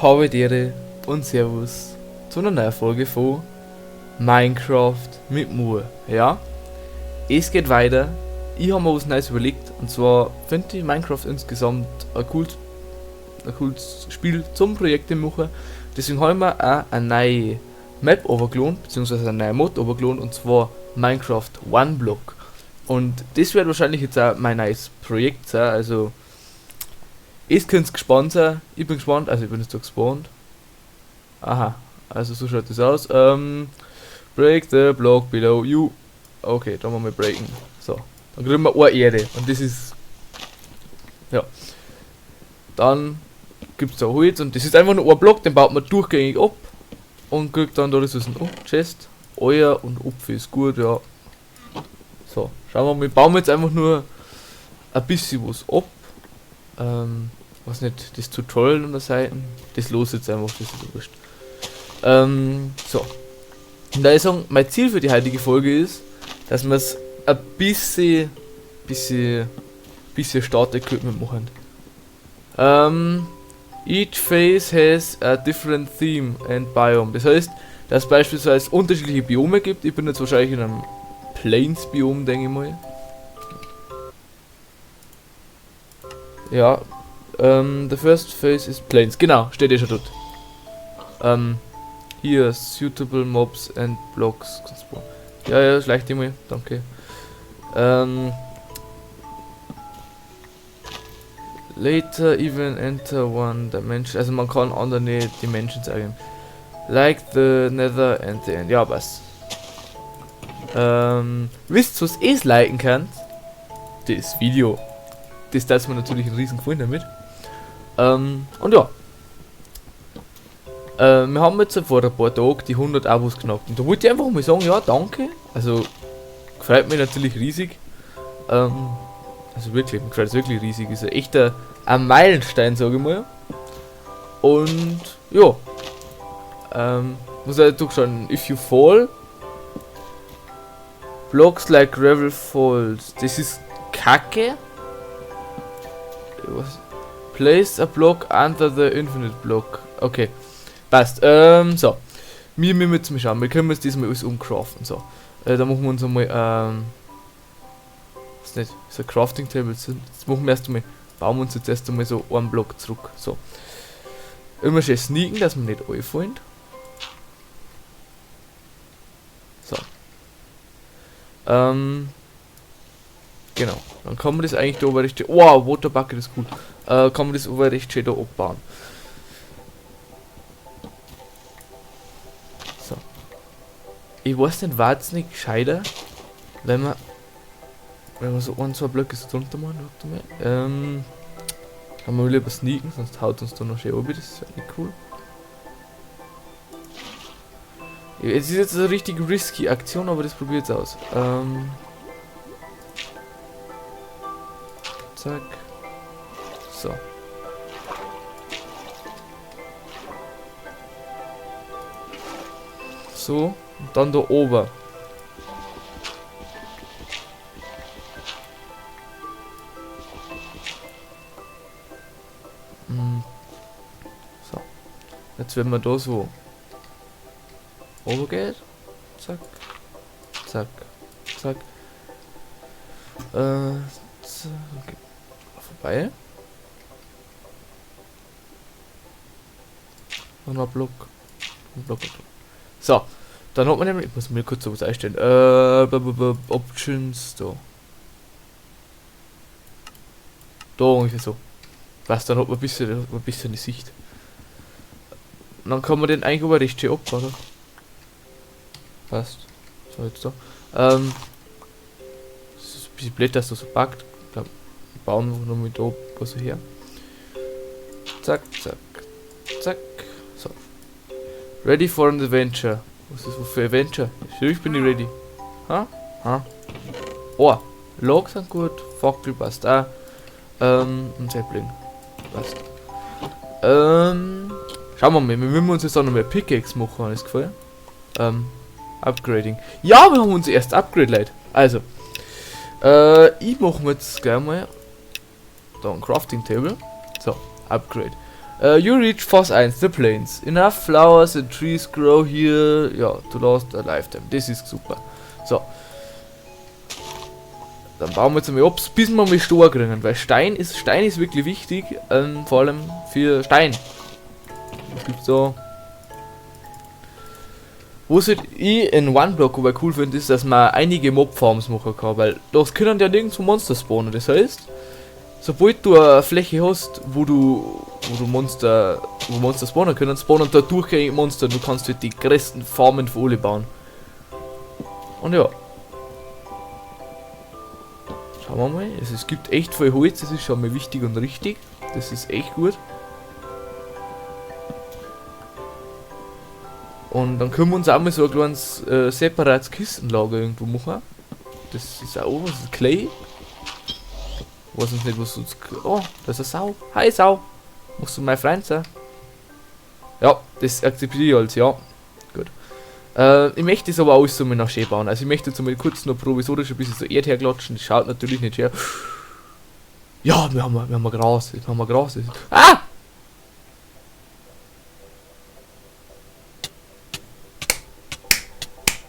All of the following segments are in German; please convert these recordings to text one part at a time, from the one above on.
Habe die Ehre und Servus zu einer neuen Folge von Minecraft mit Mur. Ja, es geht weiter. Ich habe mir was Neues überlegt, und zwar finde ich Minecraft insgesamt ein cooles Spiel zum Projekte machen. Deswegen habe ich mir auch eine neue Map overgeladen, beziehungsweise eine neue Mod overgeladen, und zwar Minecraft One Block. Und das wird wahrscheinlich jetzt auch mein neues Projekt sein, also ihr könnt gespannt sein. Ich bin gespannt, also ich bin jetzt da gespawnt. Aha, also so schaut das aus. Break the block below you. Okay, dann machen wir breaken. So, dann kriegen wir eine Erde. Und das ist. Ja. Dann gibt es da Holz und das ist einfach nur ein Block, den baut man durchgängig ab. Und kriegt dann da Ressourcen. Oh, Chest. Euer und Opfer ist gut, ja. So, schauen wir mal. Wir bauen jetzt einfach nur ein bisschen was ab. Was nicht, das Tutorial an der Seite. Das los jetzt einfach, das ist wurscht. So. Und da ich sagen, mein Ziel für die heutige Folge ist, dass wir es ein bisschen Start-Equipment machen. Each phase has a different theme and biome. Das heißt, dass es beispielsweise unterschiedliche Biome gibt. Ich bin jetzt wahrscheinlich in einem Plains-Biom, denke ich mal. Ja. The first phase is Plains. Genau, steht schon dort. Hier, suitable mobs and blocks. Ja, schleicht immer, danke. Later even enter one dimension. Also man kann andere Dimensions eingeben. Like the Nether and the End. Ja, was? Wisst ihr, was ihr liken könnt? Das Video. Das tut mir natürlich einen riesen Gefallen damit. Und ja. Wir haben jetzt vor ein paar Tagen die 100 Abos knackt. Und da wollte ich einfach mal sagen, ja, danke. Also, gefällt mir natürlich riesig. Also wirklich, mir gefällt es wirklich riesig. Ist ein echter ein Meilenstein, sage ich mal. Und, ja. Muss ich durchschauen. If you fall, blocks like gravel falls. Das ist Kacke. Was? Place a block under the infinite block. Okay. Passt. So. Wir müssen jetzt mal schauen. Wir können jetzt diesmal alles umcraften. So. Da machen wir uns einmal, was nicht, so ein Crafting Table. Jetzt machen wir erst einmal, bauen wir uns jetzt erst einmal so einen Block zurück. So. Immer schön sneaken, dass wir nicht auffallen. So. Genau. Dann kann man das eigentlich da oben recht schön. Wow, Waterbucket ist gut. Kann man das oben recht schön da abbauen. So. Ich weiß nicht, war es nicht gescheiter, wenn man so ein, zwei Blöcke so drunter machen. Kann man lieber sneaken, sonst haut uns da noch schön oben. Das ist ja nicht cool. Es ist jetzt eine richtig risky Aktion, aber das probiert es aus. Zack. So. So. Und dann da oben. So. Jetzt wenn man da so oben geht. Zack. Zack. Zack. Okay. Vorbei. Und ein Block. Ein Block. So. Dann hat man nämlich. Ich muss mir kurz sowas einstellen. Options. Da. Da ungefähr so. Was, dann hat man ein bisschen eine Sicht. Und dann kann man den eigentlich aber recht schön ab, oder? Passt. So, jetzt da. Das ist ein bisschen blöd, dass das so packt. Wir bauen wir noch mit da was her. Zack, zack, zack. So. Ready for an adventure. Was ist das für Adventure? Ich bin nicht ready. Ha? Ha? Oh, Logs sind gut. Fackel passt auch. Und Sapling. Passt. Schauen wir mal. Wir müssen uns jetzt auch noch mehr Pickaxe machen, alles gefallen. Upgrading. Ja, wir haben uns erst Upgrade, Leute. Also. Ich mache mir jetzt gleich mal da ein Crafting Table. So, Upgrade. You reach Phase 1, the plains. Enough flowers and trees grow here. Ja, to last a lifetime. Das ist super. So. Dann bauen wir jetzt einmal ab, bis wir mal Stor kriegen. Weil Stein ist wirklich wichtig. Vor allem für Stein. Es gibt so. Was halt ich in OneBlock aber cool finde, ist, dass man einige Mob-Farms machen kann. Weil das können ja nirgendwo Monster spawnen. Das heißt, sobald du eine Fläche hast, wo Monster spawnen können, spawnen da durchgängig Monster. Du kannst halt die größten Farmen für alle bauen. Und ja. Schauen wir mal. Also es gibt echt viel Holz, das ist schon mal wichtig und richtig. Das ist echt gut. Und dann können wir uns auch mal so ein kleines separates Kistenlager irgendwo machen. Das ist auch was, ist Clay. Weiß uns nicht, was uns. Oh, da ist eine Sau. Hi Sau. Musst du mein Freund sein? Ja, das akzeptiere ich als ja. Gut. Ich möchte das aber alles so mal nach schön bauen. Also ich möchte jetzt mal kurz noch provisorisch ein bisschen so Erd herklatschen. Das schaut natürlich nicht her. Ja, wir haben Gras. Wir haben Gras. Ah!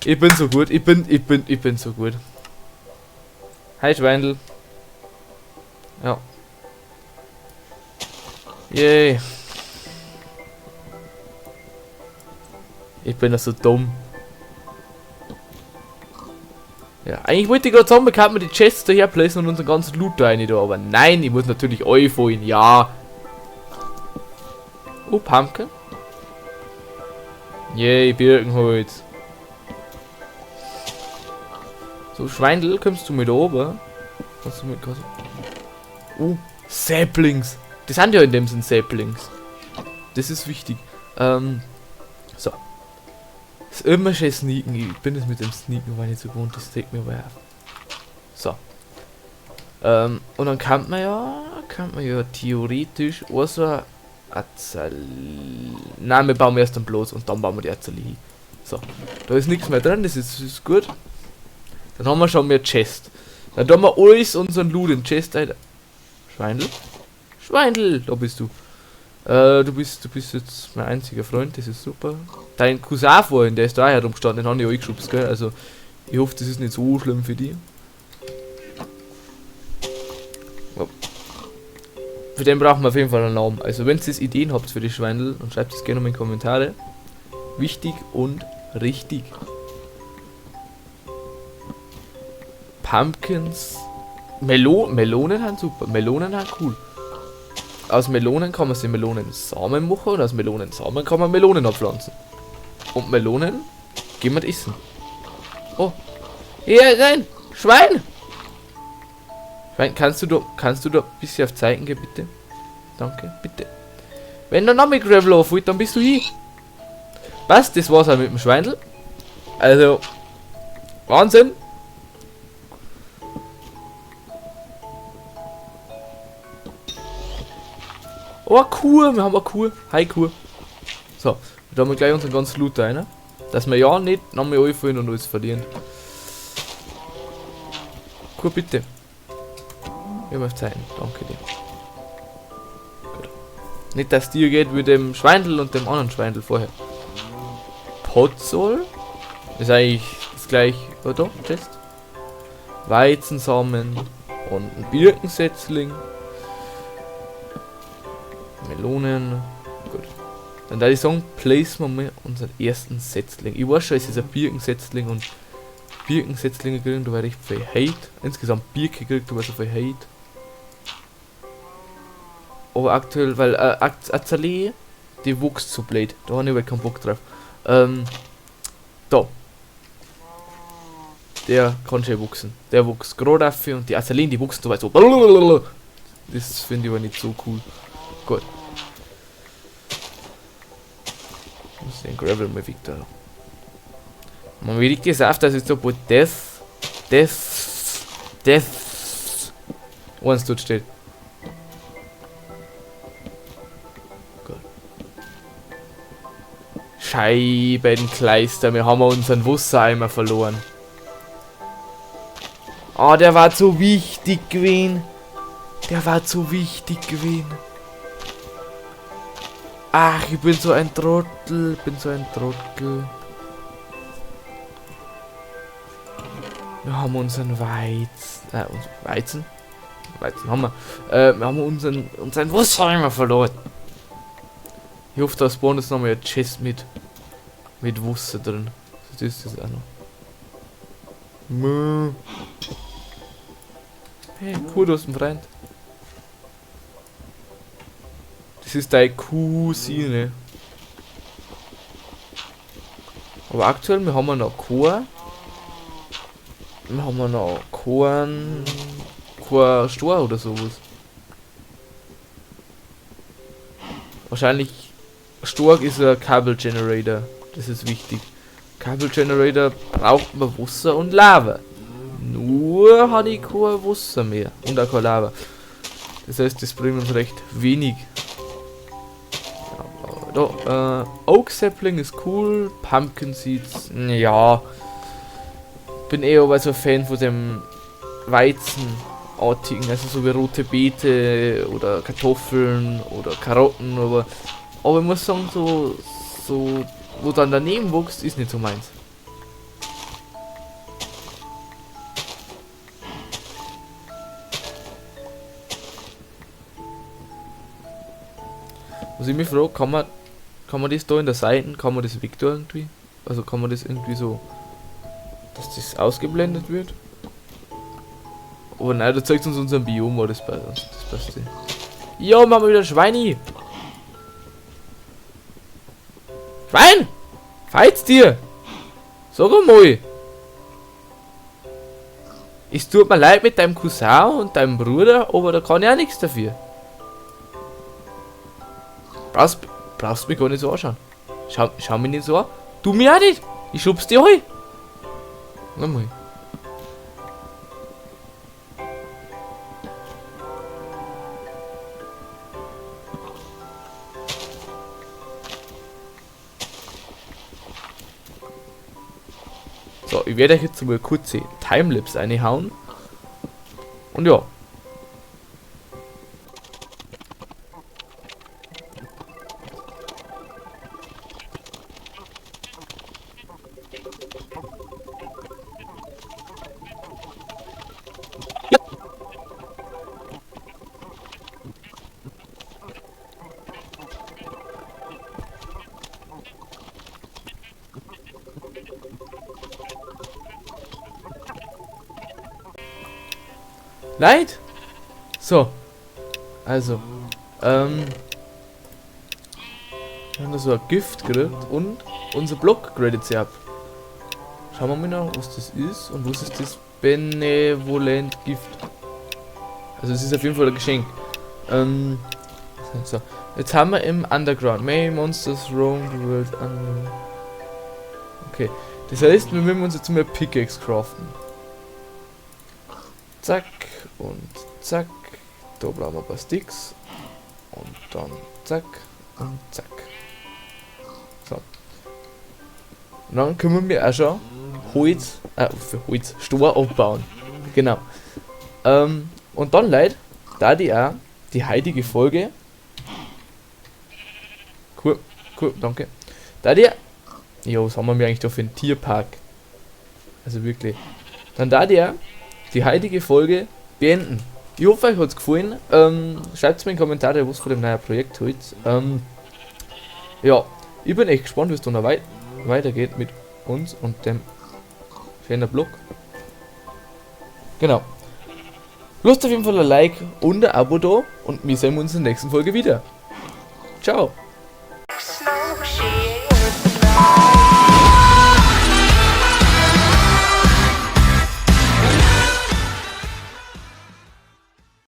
Ich bin so gut. Ich bin so gut. Hi Schweindel. Ja. Yay. Ich bin ja so dumm. Ja, eigentlich wollte ich gerade sagen, wir könnten die Chests daher placen und unseren ganzen Loot da rein, aber nein, ich muss natürlich euch vorhin, ja. Oh, Pumpkin. Yay, Birkenholz. So, Schweindel, kommst du mit oben? Kannst du mit quasi. Oh, Saplings. Das sind ja in dem Sinn Saplings. Das ist wichtig. So. Das ist immer schön sneaken. Ich bin das mit dem Sneaken, weil ich nicht so gewohnt, das trägt mir aber auf. So. Und dann kann man ja theoretisch auch so Nein, wir bauen erst dann bloß und dann bauen wir die Azalee. So. Da ist nichts mehr drin, das ist gut. Dann haben wir schon mehr Chest. Dann tun wir alles unseren Loot in Chest, Alter. Schweindel? Schweindel, da bist du. Du bist jetzt mein einziger Freund, das ist super. Dein Cousin vorhin, der ist da herumgestanden, den haben die auch geschubst, gell? Also, ich hoffe, das ist nicht so schlimm für die. Ja. Für den brauchen wir auf jeden Fall einen Namen. Also, wenn ihr Ideen habt für die Schweindel, dann schreibt es gerne mal in die Kommentare. Wichtig und richtig. Pumpkins. Melonen sind super. Melonen sind cool. Aus Melonen kann man sich Melonensamen machen und aus Melonensamen kann man Melonen abpflanzen. Und Melonen gehen wir essen. Oh. Hier, nein! Schwein! Schwein, kannst du da ein bisschen auf Zeichen gehen, bitte? Danke, bitte. Wenn du noch mit Gravel aufholt, dann bist du hier. Was? Das war's auch mit dem Schweindel. Also. Wahnsinn! Oh, Kuh, wir haben eine Kuh. Hi, Kuh. So, da haben wir gleich unseren ganzen Loot rein. Dass wir ja nicht nochmal auffallen und alles verlieren. Kuh, bitte. Wir haben auf Zeiten. Danke dir. Gut. Nicht, dass dir geht wie dem Schweindel und dem anderen Schweindel vorher. Potzol. Ist eigentlich das gleiche. Oh, doch, Test. Weizensamen. Und ein Birkensetzling. Melonen. Gut. Dann da ich sagen, placen wir mal unseren ersten Setzling. Ich weiß schon, es ist ein Birkensetzling und Birkensetzlinge kriegen da recht viel Hate. Insgesamt Birke kriegt da so viel Hate. Aber aktuell, weil Azalee, die wächst so blöd. Da habe ich aber keinen Bock drauf. Da. Der kann schon wachsen. Der wächst gerade auf und die Azaleen, die wachsen so weit so. Das finde ich aber nicht so cool. Gut. Ich muss den Gravel mal weg da. Man will richtig gesagt, dass es so bei Death eins dort steht. Gut. Scheibenkleister, wir haben unseren Wassereimer verloren. Oh, der war zu wichtig gewesen. Der war zu wichtig gewesen. Ach, ich bin so ein Trottel. Bin so ein Trottel. Wir haben unseren Weizen. Weizen haben wir. Wir haben unseren Wusstheimer verloren. Ich hoffe, da spawnt jetzt nochmal ein Chest mit Wasser drin. Das ist das auch noch. Hey, cool, du hast einen Freund. Das ist deine Cousine. Aber aktuell, wir haben noch Chor. Wir haben noch keinen Stor oder sowas. Wahrscheinlich stark ist ein Cable Generator. Das ist wichtig. Cable Generator braucht man Wasser und Lava. Nur habe ich kein Wasser mehr. Und auch kein Lava. Das heißt, das bringt uns recht wenig. Da, Oak Sapling ist cool. Pumpkin Seeds, ja. Bin eher aber so ein Fan von dem Weizenartigen, also so wie rote Beete oder Kartoffeln oder Karotten, aber ich muss sagen, so wo dann daneben wächst, ist nicht so meins. Was ich mich frage, kann man das da in der Seite, kann man das weg da irgendwie? Also kann man das irgendwie so, dass das ausgeblendet wird? Aber nein, da zeigt uns unser Biom, das passt. Ja, machen wir wieder Schweini! Schwein! Feiz dir! Sag einmal! Es tut mir leid mit deinem Cousin und deinem Bruder, aber da kann ich auch nichts dafür. Brauchst mich gar nicht so anschauen. Schau mich nicht so an. Du mir auch nicht! Ich schub's dir heim! Einmal. So, ich werde euch jetzt mal kurze Timelapse reinhauen. Und ja. Leid? So. Also. Wir haben da so ein Gift gekriegt und unser Block gradet sie ab. Schauen wir mal nach, was das ist und was ist das Benevolent Gift. Also es ist auf jeden Fall ein Geschenk. So. Jetzt haben wir im Underground. May Monsters roam the world under. Okay. Das heißt, wir müssen uns jetzt mal Pickaxe craften. Zack und zack. Da brauchen wir ein paar Sticks. Und dann zack und zack. So. Und dann können wir auch schon für Holz, Stor abbauen. Genau. Und dann, Leute, da die auch die heutige Folge. Cool, danke. Da die. Ja, was haben wir eigentlich da für einen Tierpark? Also wirklich. Dann da die heutige Folge beenden. Ich hoffe, euch hat es gefallen. Schreibt mir in die Kommentare, was von dem neuen Projekt heute. Ja, ich bin echt gespannt, wie es dann noch weitergeht mit uns und dem schönen Blog. Genau. Lasst auf jeden Fall ein Like und ein Abo da und wir sehen uns in der nächsten Folge wieder. Ciao.